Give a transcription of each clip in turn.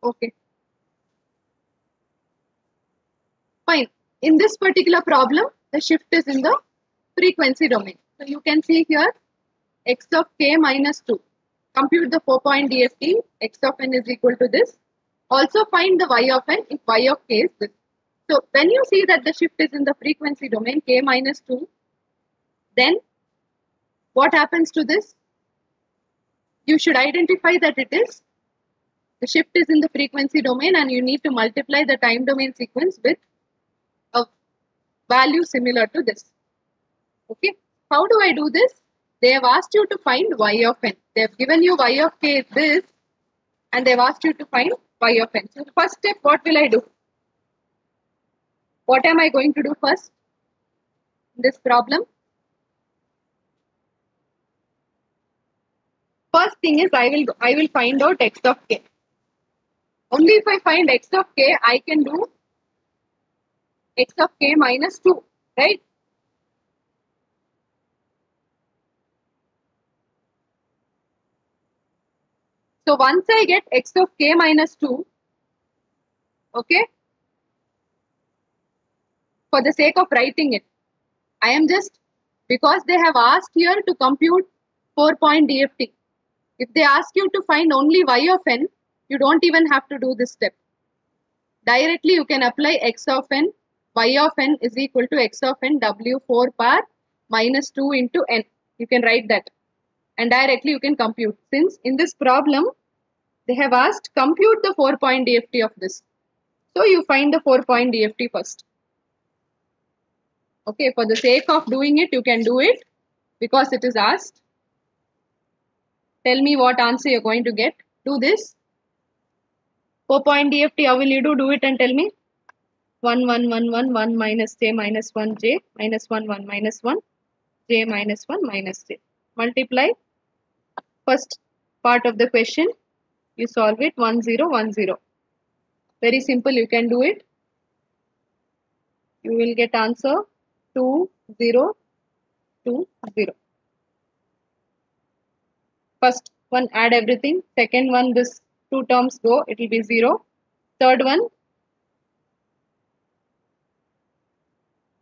Okay, fine. In this particular problem, the shift is in the frequency domain. So you can see here x of k minus 2. Compute the 4-point DFT. X of n is equal to this. Also find the y of n if y of k is this. So when you see that the shift is in the frequency domain k minus 2, then what happens to this? You should identify that the shift is in the frequency domain and you need to multiply the time domain sequence with a value similar to this. Okay, how do I do this? They have asked you to find y of n. They have given you y of k is this and they have asked you to find y of n. So first step, what will I do? What am I going to do first in this problem? First thing is I will find out x of k. Only if I find x of k, I can do x of k minus 2, right? So once I get x of k minus 2, okay, for the sake of writing it, I am just, because they have asked here to compute 4-point DFT. If they ask you to find only y of n, you don't even have to do this step. Directly you can apply x of n, y of n is equal to x of n w4 power minus 2 into n. You can write that and directly you can compute. Since in this problem, they have asked compute the 4-point DFT of this. So you find the 4-point DFT first. Okay, for the sake of doing it, you can do it because it is asked. Tell me what answer you're going to get. Do this. 4-point DFT, how will you do? Do it and tell me. 1, 1, 1, 1, 1 minus j minus 1 j minus 1, 1 minus 1 j minus 1 minus j. Multiply first part of the question. You solve it 1, 0, 1, 0. Very simple, you can do it. You will get answer 2, 0, 2, 0. First one, add everything. Second one, this two terms go, it will be 0. Third one,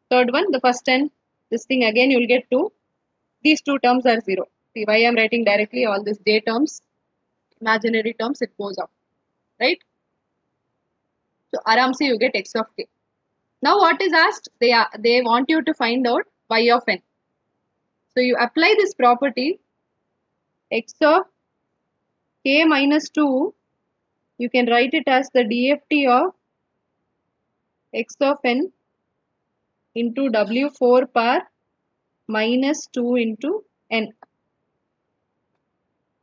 the first 10, this thing again you will get 2. These two terms are 0. See why I am writing directly all these j terms, imaginary terms, it goes up, right? So aram se you get x of k. Now what is asked? They want you to find out y of n. So you apply this property, x of k minus 2, you can write it as the DFT of x of n into w4 power minus 2 into n.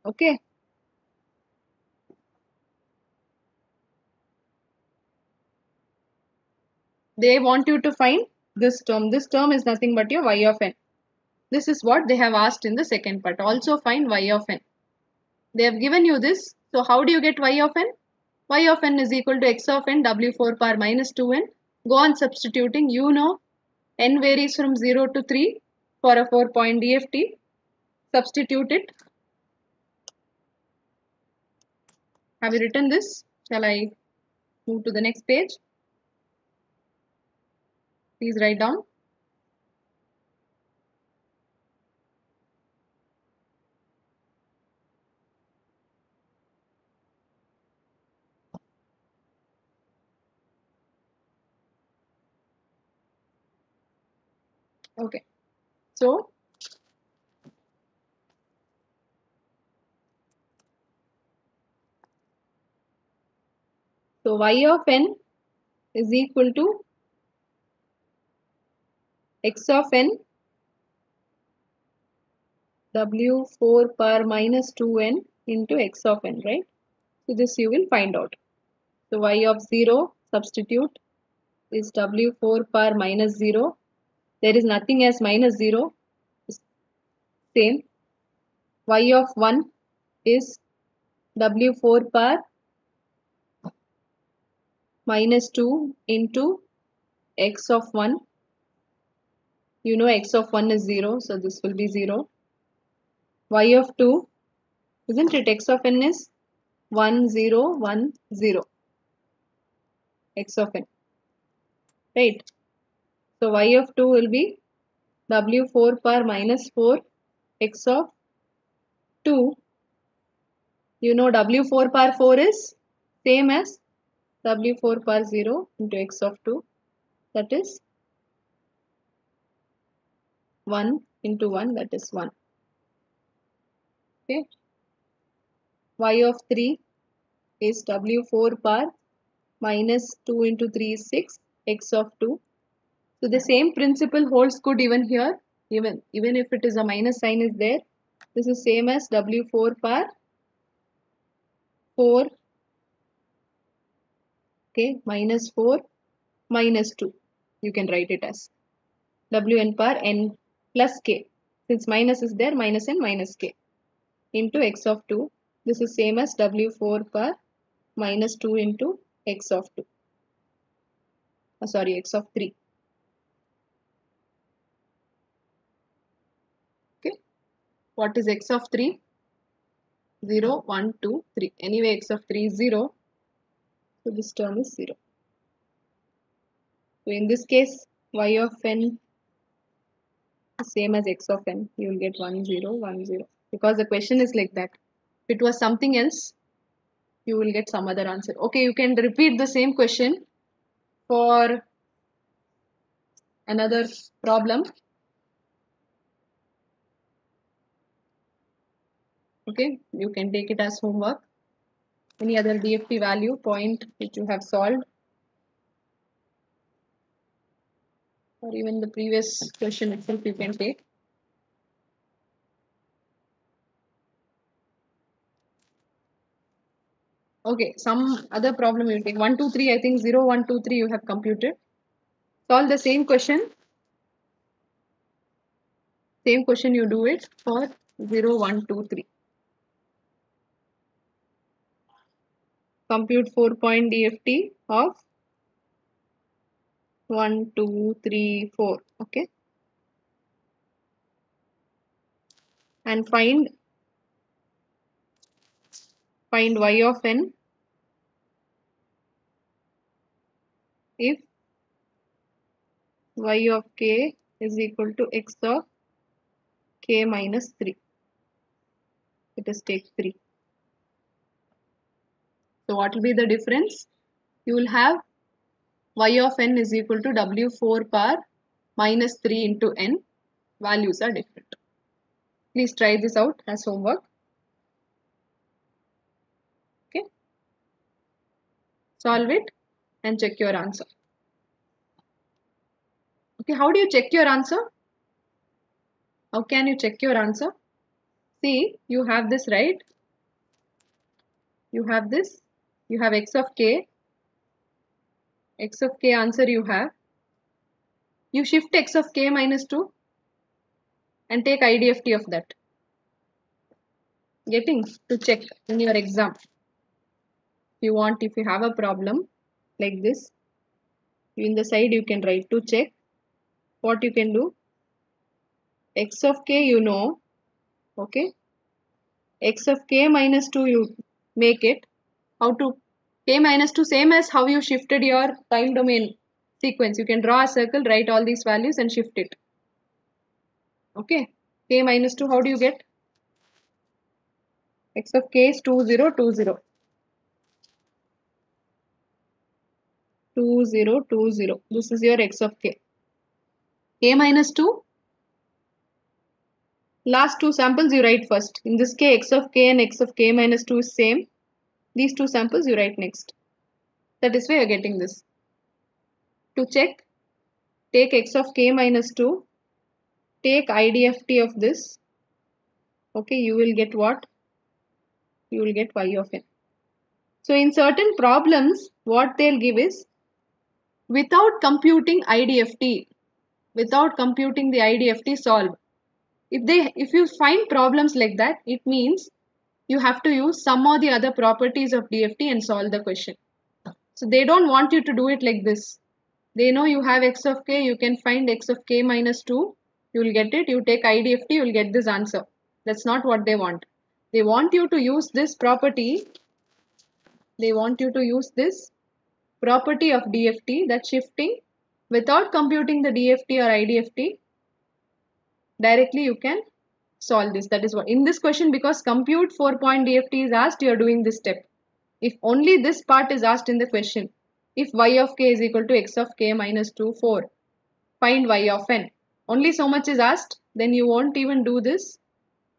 Okay. They want you to find this term. This term is nothing but your y of n. This is what they have asked in the second part. Also find y of n. They have given you this. So how do you get y of n? Y of n is equal to x of n w4 power minus 2n. Go on substituting. You know n varies from 0 to 3 for a 4-point DFT. Substitute it. Have you written this? Shall I move to the next page? Please write down. Okay. So y of n is equal to x of n w4 power minus 2n into x of n, right? So this you will find out. So y of 0, substitute, is w4 power minus 0. There is nothing as minus 0. Same. Y of 1 is w4 power minus 2 into x of 1. You know x of 1 is 0, so this will be 0. Y of 2, isn't it? X of n is 1, 0, 1, 0. x of n, right? So y of 2 will be w4 power minus 4 x of 2. You know w4 power 4 is same as w4 power 0 into x of 2, that is 1 into 1, that is 1. Okay. Y of 3 is w4 power minus 2 into 3 is 6, x of 2. So the same principle holds good even here, even if it is a minus sign is there. This is same as w4 power 4, okay, minus 4 minus 2. You can write it as wn power n plus k. Since minus is there, minus n minus k into x of 2. This is same as w4 power minus 2 into x of 2. Sorry, x of 3. Okay. What is x of 3? 0, 1, 2, 3. Anyway, x of 3 is 0. So this term is 0. So in this case, y of n is same as x of n. You will get 1, 0, 1, 0. Because the question is like that. If it was something else, you will get some other answer. Okay, you can repeat the same question for another problem. Okay, you can take it as homework. Any other DFT value point which you have solved, or even the previous question itself you can take. Okay, some other problem you take. 1, 2, 3, I think 0, 1, 2, 3 you have computed. Solve the same question. Same question you do it for 0, 1, 2, 3. Compute 4-point DFT of 1, 2, 3, 4. Okay. And find y of n if y of k is equal to x of k minus 3. Let us take 3. So what will be the difference? You will have y of n is equal to w4 power minus 3 into n. Values are different. Please try this out as homework. Okay. Solve it and check your answer. Okay, how do you check your answer? How can you check your answer? See, you have this, right? You have this. You have x of k. X of k answer you have. You shift x of k minus 2 and take IDFT of that. Getting to check in your exam. If you have a problem like this, in the side you can write to check. What you can do? X of k you know. Okay. X of k minus 2 you make it. How to? K minus 2 same as how you shifted your time domain sequence. You can draw a circle, write all these values and shift it. Okay. K minus 2, how do you get? X of k is 2, 0, 2, 0. 2, 0, 2, 0. This is your x of k. K minus 2. Last two samples you write first. In this case, x of k and x of k minus 2 is same. These two samples you write next. That is why you are getting this. To check, take x of k minus 2. Take IDFT of this. Okay, you will get what? You will get y of n. So in certain problems, what they'll give is without computing IDFT, without computing the IDFT solve. If you find problems like that, it means you have to use some or the other properties of DFT and solve the question. So they don't want you to do it like this. They know you have x of k, you can find x of k minus 2, you will get it, you take IDFT, you will get this answer. That's not what they want. They want you to use this property. They want you to use this property of DFT, that shifting without computing the DFT or IDFT, directly you can solve this. That is what in this question, because compute 4-point DFT is asked, you are doing this step. If only this part is asked in the question, if y of k is equal to x of k minus 2, 4, find y of n. Only so much is asked, then you won't even do this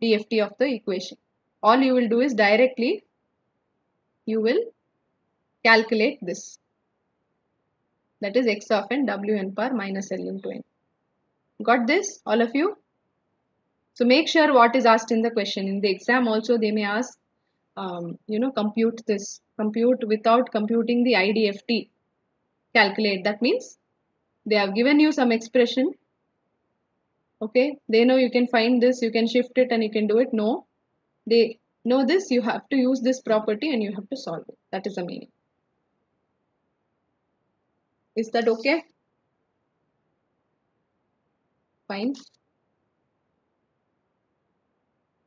DFT of the equation. All you will do is directly you will calculate this. That is x of n wn power minus l into n. Got this, all of you? So make sure what is asked in the question. In the exam also they may ask, compute this. Compute without computing the IDFT. Calculate. That means they have given you some expression. Okay, they know you can find this, you can shift it and you can do it. No, they know this, you have to use this property and you have to solve it. That is the meaning. Is that okay? Fine.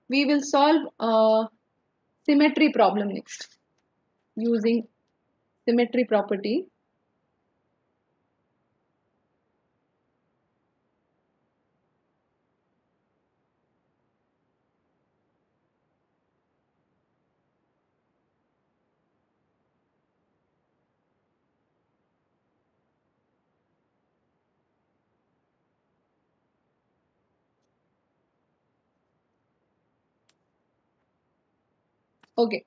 We will solve a symmetry problem next using symmetry property. Okay.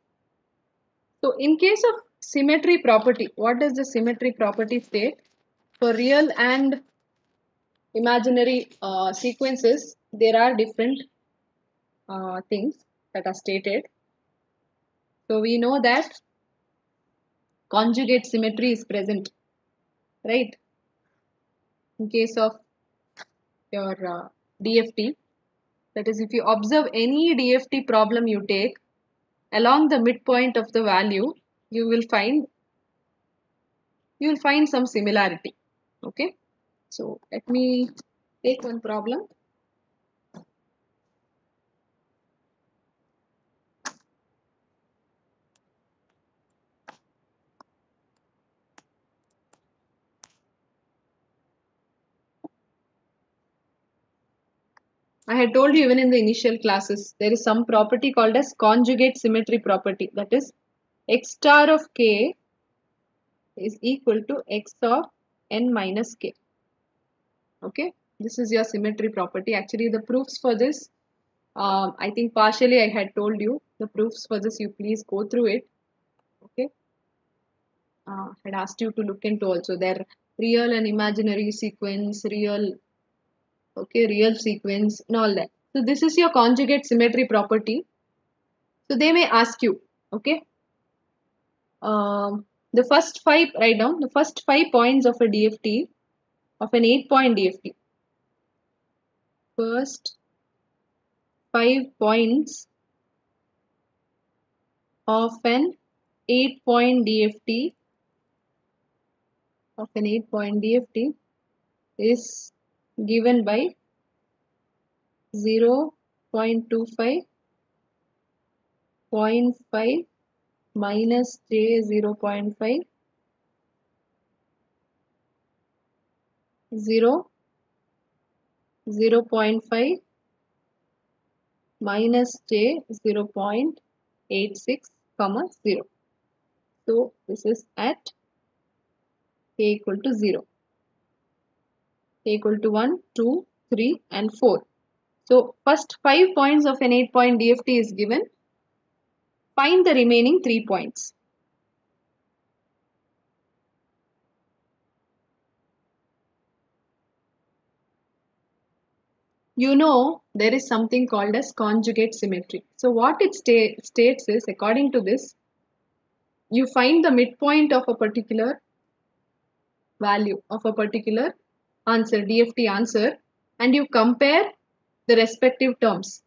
So in case of symmetry property, what does the symmetry property state? For real and imaginary sequences, there are different things that are stated. So we know that conjugate symmetry is present, right? In case of your DFT, that is, if you observe any DFT problem you take, along the midpoint of the value, you will find some similarity. Okay, so let me take one problem. I had told you even in the initial classes, there is some property called as conjugate symmetry property. That is, x star of k is equal to x of n minus k. Okay, this is your symmetry property. Actually, the proofs for this, I think partially I had told you. The proofs for this, you please go through it. Okay, had asked you to look into also their real and imaginary sequence, real sequence and all that. So this is your conjugate symmetry property. So they may ask you, okay, the first 5, write down the first 5 points of a DFT, of an 8-point DFT. First 5 points of an 8-point DFT is given by 0.25, 0.5 minus j 0.5, 0, 0.5 minus j 0.86, comma 0. So this is at k equal to 0, k equal to 1, 2, 3 and 4. So first 5 points of an 8-point DFT is given. Find the remaining 3 points. You know there is something called as conjugate symmetry. So what it states is, according to this, you find the midpoint of a particular value of a particular answer, DFT answer, and you compare the respective terms.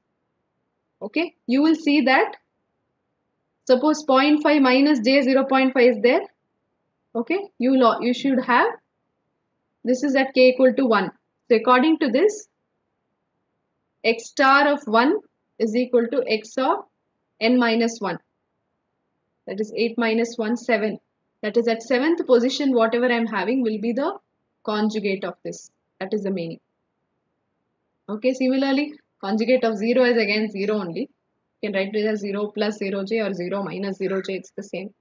Okay, you will see that suppose 0.5 minus j 0.5 is there. Okay, you should have, this is at k equal to 1. So according to this, x star of 1 is equal to x of n minus 1. That is 8 minus 1, 7. That is, at 7th position, whatever I am having will be the conjugate of this. That is the meaning. Okay, similarly, conjugate of 0 is again 0 only. You can write it as 0 plus 0j or 0 minus 0j, it's the same.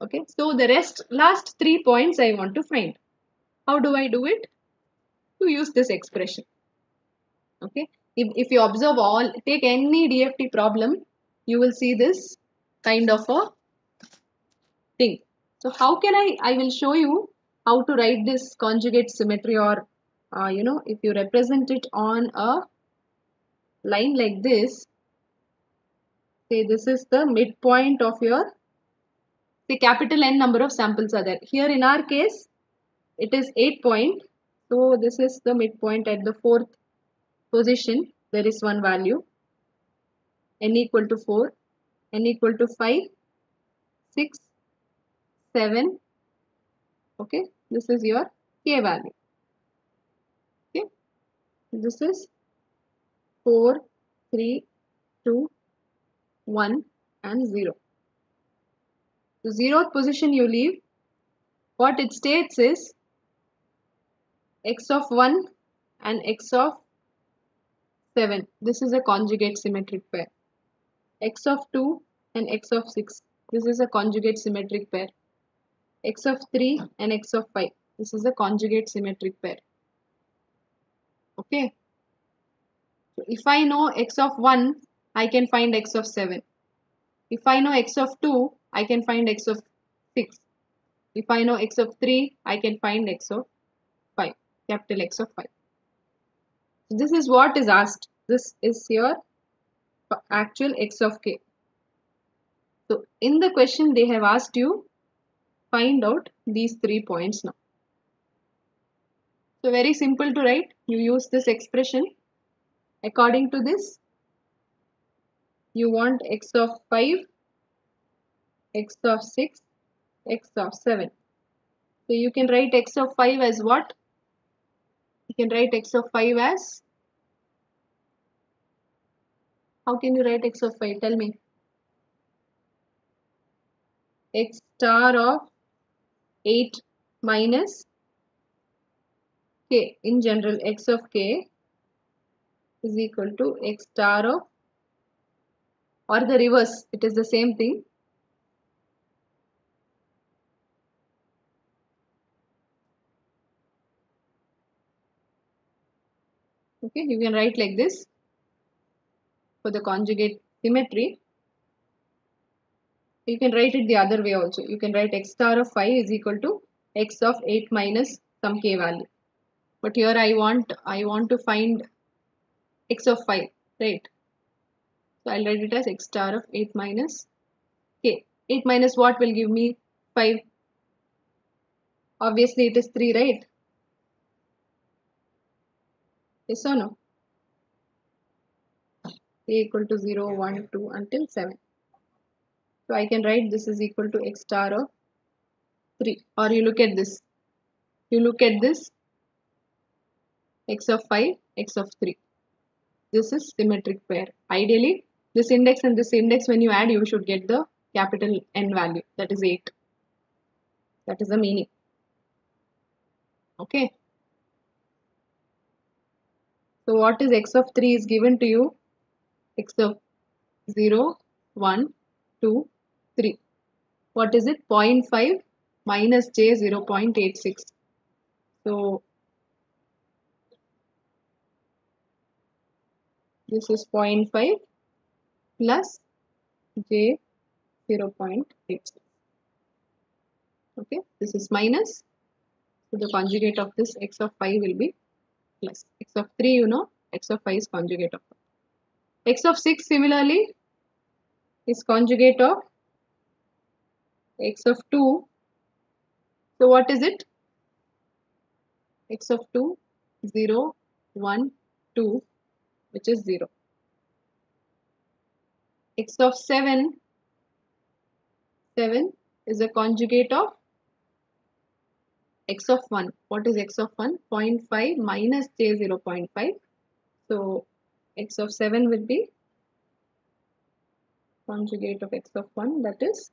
Okay, so the last 3 points I want to find. How do I do it? To use this expression. Okay, if you observe take any DFT problem, you will see this kind of a thing. So how can I will show you how to write this conjugate symmetry, or if you represent it on a line like this, say this is the midpoint of your, say capital N number of samples are there. Here in our case, it is 8 point. So this is the midpoint at the 4th position. There is one value, N equal to 4, N equal to 5, 6, 7. Okay, this is your K value. Okay, this is 4, 3, 2, 1 and 0. The 0th position you leave. What it states is x of 1 and x of 7. This is a conjugate symmetric pair. X of 2 and x of 6. This is a conjugate symmetric pair. X of 3 and x of 5. This is a conjugate symmetric pair. Okay. So if I know x of 1, I can find x of 7. If I know x of 2, I can find x of 6. If I know x of 3, I can find x of 5. Capital X of 5. So this is what is asked. This is your actual x of k. So in the question they have asked you find out these 3 points now. So very simple to write. You use this expression. According to this, you want x of 5, x of 6, x of 7. So you can write x of 5 as what? You can write x of 5 as, how can you write x of 5? Tell me. X star of 8 minus k. In general, x of k is equal to x star of, or the reverse, it is the same thing. Okay, you can write like this for the conjugate symmetry. You can write it the other way also. You can write x star of 5 is equal to x of 8 minus some k value. But here I want to find x of 5, right? So I'll write it as x star of 8 minus k. 8 minus what will give me 5? Obviously it is 3, right? Yes or no? A equal to 0, 1, 2 until 7. So I can write this is equal to x star of 3. Or you look at this. You look at this, x of 5, x of 3. This is symmetric pair. Ideally, this index and this index, when you add, you should get the capital N value. That is 8. That is the meaning. Okay. So what is x of 3 is given to you? X of 0, 1, 2, 3. What is it? 0.5 minus j 0.86. So this is 0.5 plus j 0.86. Okay, this is minus. So the conjugate of this x of 5 will be plus. X of 3, you know, x of 5 is conjugate of 5. X of 6 similarly is conjugate of x of 2. So what is it? X of 2, 0, 1, 2, which is 0. X of 7, 7 is a conjugate of x of 1. What is x of 1? 0.5 minus j 0.5. So x of 7 will be conjugate of x of 1, that is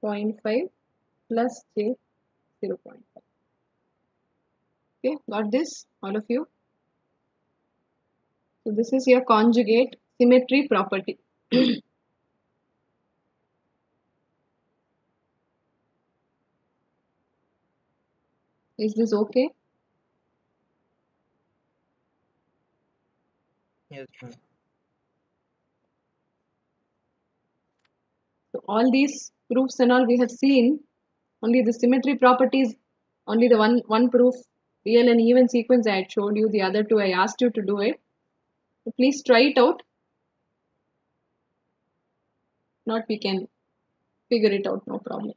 0.5 plus j 0.5. Okay, got this, all of you? So this is your conjugate symmetry property. Is this okay? Yes, ma'am. So all these proofs and all we have seen, only the symmetry properties, only the one proof, real and even sequence I had showed you, the other two I asked you to do it. So please try it out. Not we can figure it out, no problem.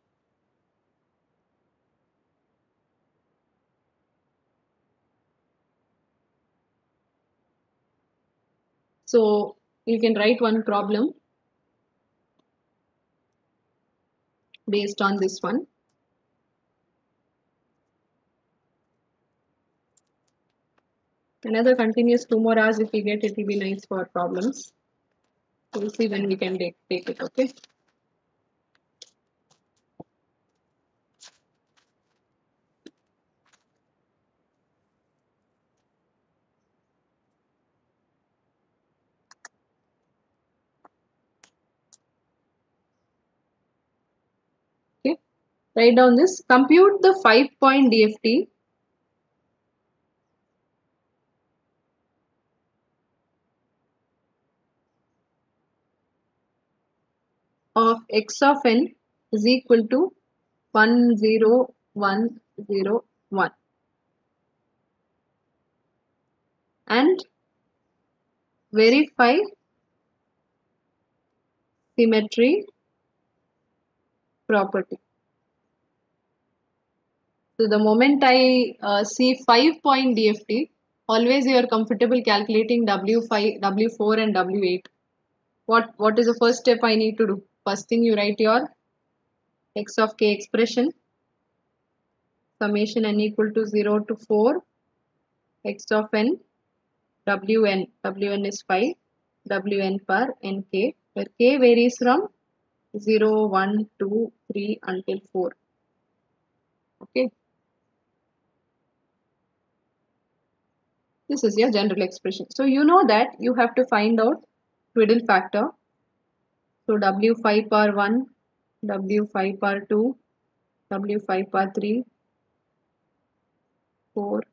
So you can write one problem based on this one. Another continuous 2 more hours if we get, it will be nice for problems. We'll see when we can take it, okay? Okay, write down this. Compute the 5-point DFT of x of n is equal to 10101 and verify symmetry property. So the moment I see 5-point DFT, always you are comfortable calculating W5, W4 and W8. What is the first step I need to do? First thing you write your x of k expression, summation n equal to 0 to 4, x of n, wn is 5, wn per nk, where k varies from 0, 1, 2, 3 until 4. Okay. This is your general expression. So you know that you have to find out twiddle factor. So W5 power 1, W5 power 2, W5 power 3, 4,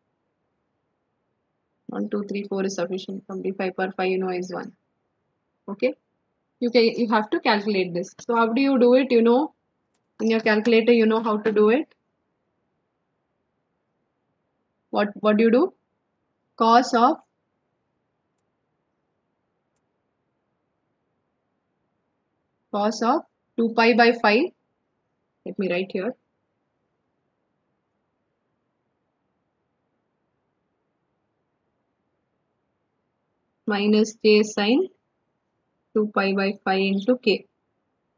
1, 2, 3, 4 is sufficient. W5 power 5 you know is 1. Okay. You have to calculate this. So how do you do it? You know, in your calculator you know how to do it. What do you do? Cos of 2 pi by 5. Let me write here. Minus j sine 2 pi by 5 into k.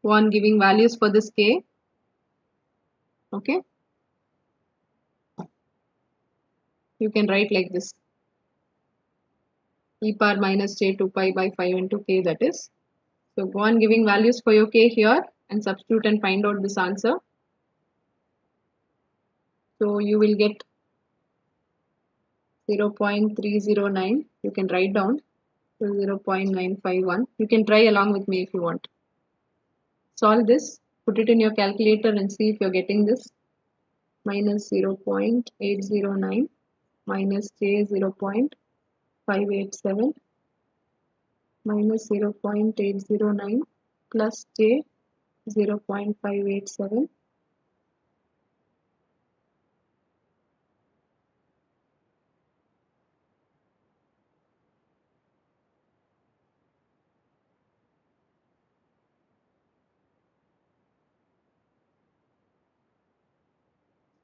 Go on giving values for this k. Okay. You can write like this. E power minus j 2 pi by 5 into k, that is. So go on giving values for your k here and substitute and find out this answer. So you will get 0.309. You can write down. So 0.951. You can try along with me if you want. Solve this. Put it in your calculator and see if you're getting this. Minus 0.809 minus j 0.587 minus 0.809 plus j 0.587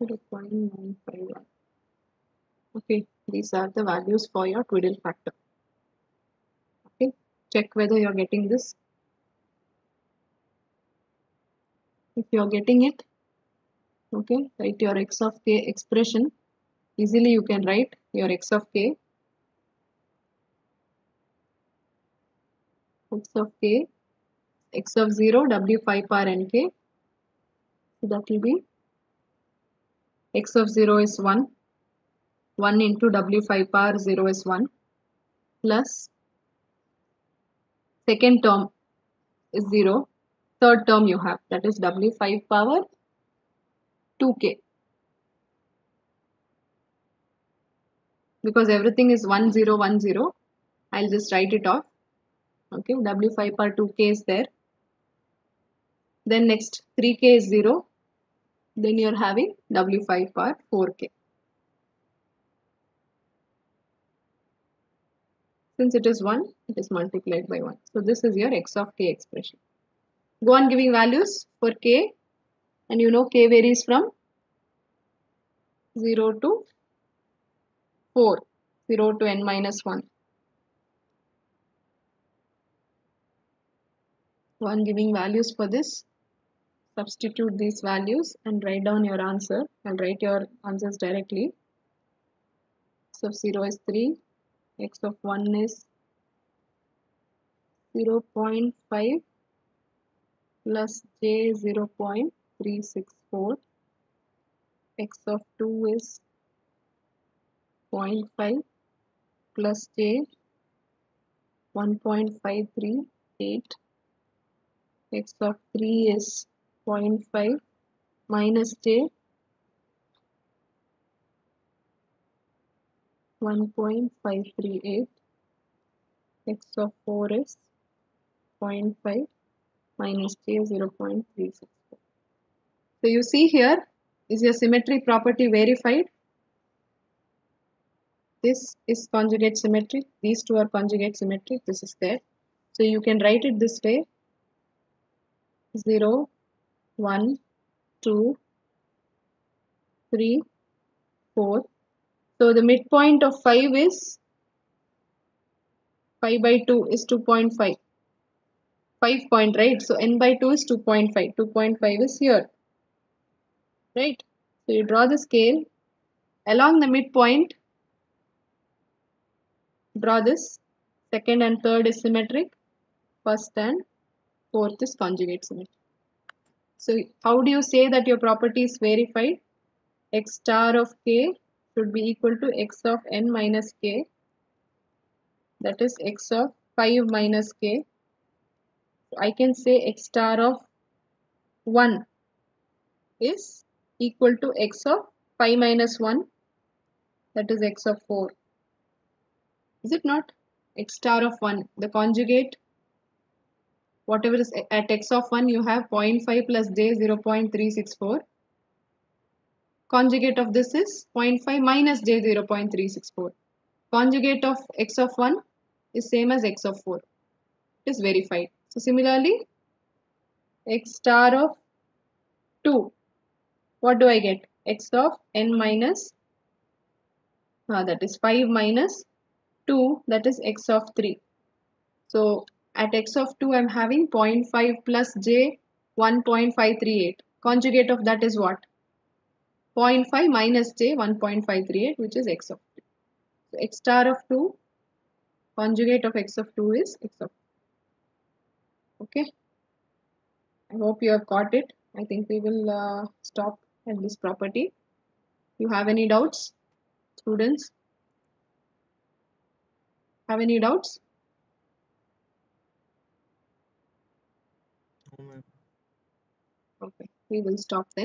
0.951. Okay, these are the values for your twiddle factor. Okay, check whether you're getting this. If you're getting it, okay, write your x of k expression. Easily you can write your x of k. X of k, x of 0, w5 power nk. So that will be x of 0 is 1. 1 into w5 power 0 is 1 plus second term is 0. Third term you have, that is w5 power 2k. Because everything is 1 0 1 0, I'll just write it off. Okay, w5 power 2k is there. Then next 3k is 0. Then you're having w5 power 4k. Since it is 1, it is multiplied by 1. So this is your x of k expression. Go on giving values for k, and you know k varies from 0 to 4, 0 to n minus 1. Go on giving values for this. Substitute these values and write down your answer. I'll write your answers directly. X of 0 is 3, x of 1 is 0.5 plus j 0.364, x of 2 is 0.5 plus j 1.538, x of 3 is 0.5 minus j 1.538, x of 4 is 0.5 minus j 0.364. So you see here, is your symmetry property verified? This is conjugate symmetry. These two are conjugate symmetry. This is there. So you can write it this way: 0, 1, 2, 3, 4. So the midpoint of 5 is 5 by 2 is 2.5. 5 point, right? So n by 2 is 2.5. 2.5 is here, right? So you draw the scale along the midpoint. Draw this. Second and third is symmetric. First and fourth is conjugate symmetry. So how do you say that your property is verified? X star of k should be equal to x of n minus k. That is x of 5 minus k. I can say x star of 1 is equal to x of 5 minus 1. That is x of 4. Is it not? X star of 1. The conjugate, whatever is at x of 1, you have 0.5 plus j 0.364. Conjugate of this is 0.5 minus j 0.364. Conjugate of x of 1 is same as x of 4. It is verified. So similarly, x star of 2, what do I get? X of n minus, that is 5 minus 2, that is x of 3. So at x of 2, I am having 0.5 plus j 1.538. Conjugate of that is what? 0.5 minus j 1.538, which is x of 3. So x star of 2, conjugate of x of 2 is x of 2. Okay. I hope you have got it. I think we will stop at this property. You have any doubts, students? Have any doubts? No, ma'am. Okay, we will stop there.